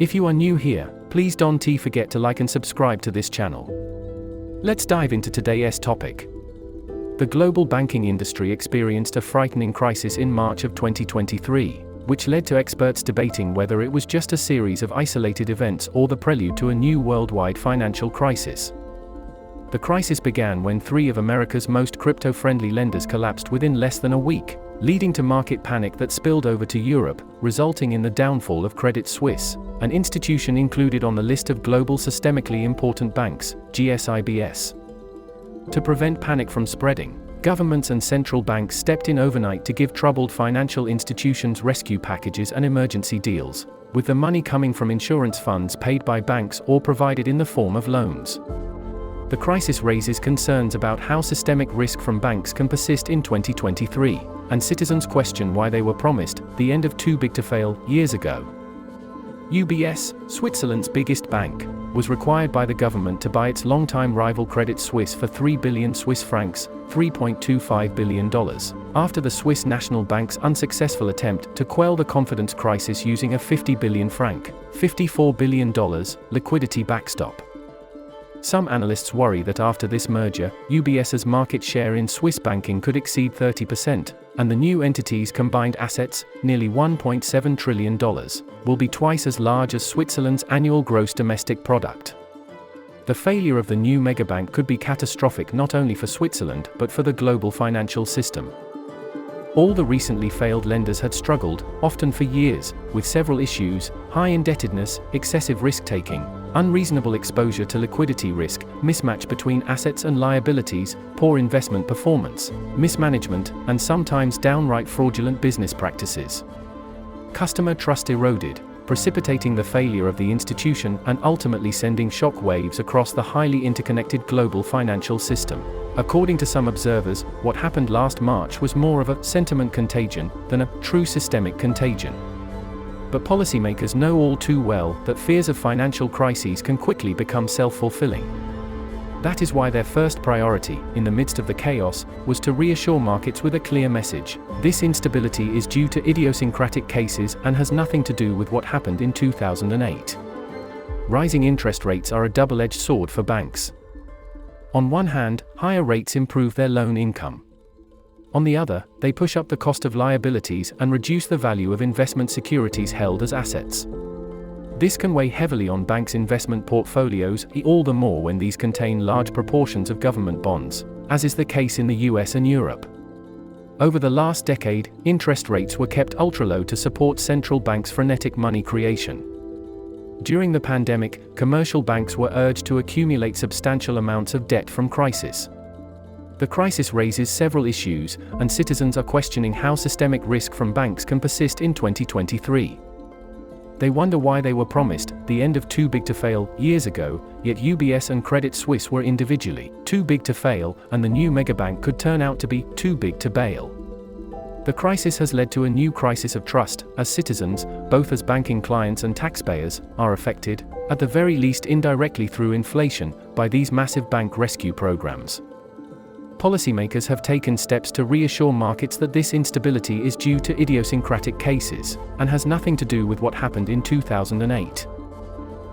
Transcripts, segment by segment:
If you are new here, please don't forget to like and subscribe to this channel. Let's dive into today's topic. The global banking industry experienced a frightening crisis in March of 2023, which led to experts debating whether it was just a series of isolated events or the prelude to a new worldwide financial crisis. The crisis began when three of America's most crypto-friendly lenders collapsed within less than a week, leading to market panic that spilled over to Europe, resulting in the downfall of Credit Suisse, an institution included on the list of global systemically important banks, GSIBS. To prevent panic from spreading, governments and central banks stepped in overnight to give troubled financial institutions rescue packages and emergency deals, with the money coming from insurance funds paid by banks or provided in the form of loans. The crisis raises concerns about how systemic risk from banks can persist in 2023, and citizens question why they were promised the end of too big to fail years ago. UBS, Switzerland's biggest bank, was required by the government to buy its longtime rival Credit Suisse for 3 billion Swiss francs, $3.25 billion, after the Swiss National Bank's unsuccessful attempt to quell the confidence crisis using a 50 billion franc, $54 billion, liquidity backstop. Some analysts worry that after this merger, UBS's market share in Swiss banking could exceed 30%, and the new entity's combined assets, nearly $1.7 trillion, will be twice as large as Switzerland's annual gross domestic product. The failure of the new megabank could be catastrophic not only for Switzerland but for the global financial system. All the recently failed lenders had struggled, often for years, with several issues: high indebtedness, excessive risk-taking, unreasonable exposure to liquidity risk, mismatch between assets and liabilities, poor investment performance, mismanagement, and sometimes downright fraudulent business practices. Customer trust eroded, precipitating the failure of the institution and ultimately sending shock waves across the highly interconnected global financial system. According to some observers, what happened last March was more of a sentiment contagion than a true systemic contagion. But policymakers know all too well that fears of financial crises can quickly become self-fulfilling. That is why their first priority, in the midst of the chaos, was to reassure markets with a clear message: this instability is due to idiosyncratic cases and has nothing to do with what happened in 2008. Rising interest rates are a double-edged sword for banks. On one hand, higher rates improve their loan income. On the other, they push up the cost of liabilities and reduce the value of investment securities held as assets. This can weigh heavily on banks' investment portfolios, all the more when these contain large proportions of government bonds, as is the case in the US and Europe. Over the last decade, interest rates were kept ultra-low to support central banks' frenetic money creation. During the pandemic, commercial banks were urged to accumulate substantial amounts of debt from crisis. The crisis raises several issues, and citizens are questioning how systemic risk from banks can persist in 2023. They wonder why they were promised the end of too big to fail years ago, yet UBS and Credit Suisse were individually too big to fail, and the new megabank could turn out to be too big to bail. The crisis has led to a new crisis of trust, as citizens, both as banking clients and taxpayers, are affected, at the very least indirectly through inflation, by these massive bank rescue programs. Policymakers have taken steps to reassure markets that this instability is due to idiosyncratic cases, and has nothing to do with what happened in 2008.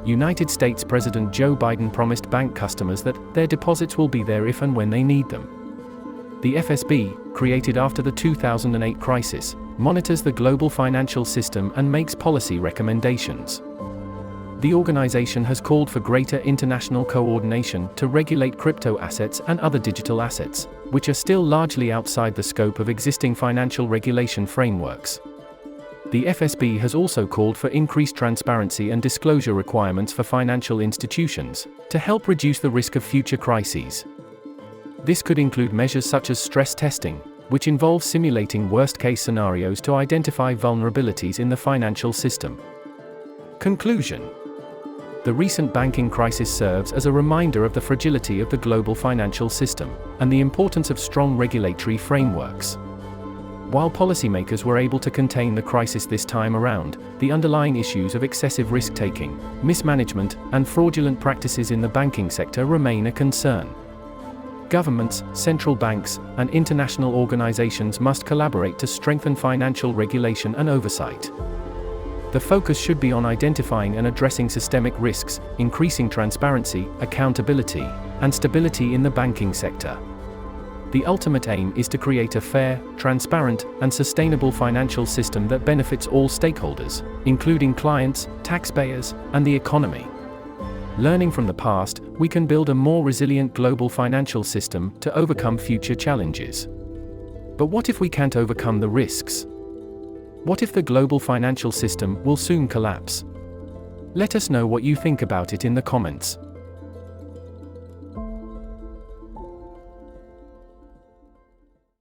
United States President Joe Biden promised bank customers that their deposits will be there if and when they need them. The FSB, created after the 2008 crisis, monitors the global financial system and makes policy recommendations. The organization has called for greater international coordination to regulate crypto assets and other digital assets, which are still largely outside the scope of existing financial regulation frameworks. The FSB has also called for increased transparency and disclosure requirements for financial institutions, to help reduce the risk of future crises. This could include measures such as stress testing, which involves simulating worst-case scenarios to identify vulnerabilities in the financial system. Conclusion: the recent banking crisis serves as a reminder of the fragility of the global financial system, and the importance of strong regulatory frameworks. While policymakers were able to contain the crisis this time around, the underlying issues of excessive risk-taking, mismanagement, and fraudulent practices in the banking sector remain a concern. Governments, central banks, and international organizations must collaborate to strengthen financial regulation and oversight. The focus should be on identifying and addressing systemic risks, increasing transparency, accountability, and stability in the banking sector. The ultimate aim is to create a fair, transparent, and sustainable financial system that benefits all stakeholders, including clients, taxpayers, and the economy. Learning from the past, we can build a more resilient global financial system to overcome future challenges. But what if we can't overcome the risks? What if the global financial system will soon collapse? Let us know what you think about it in the comments.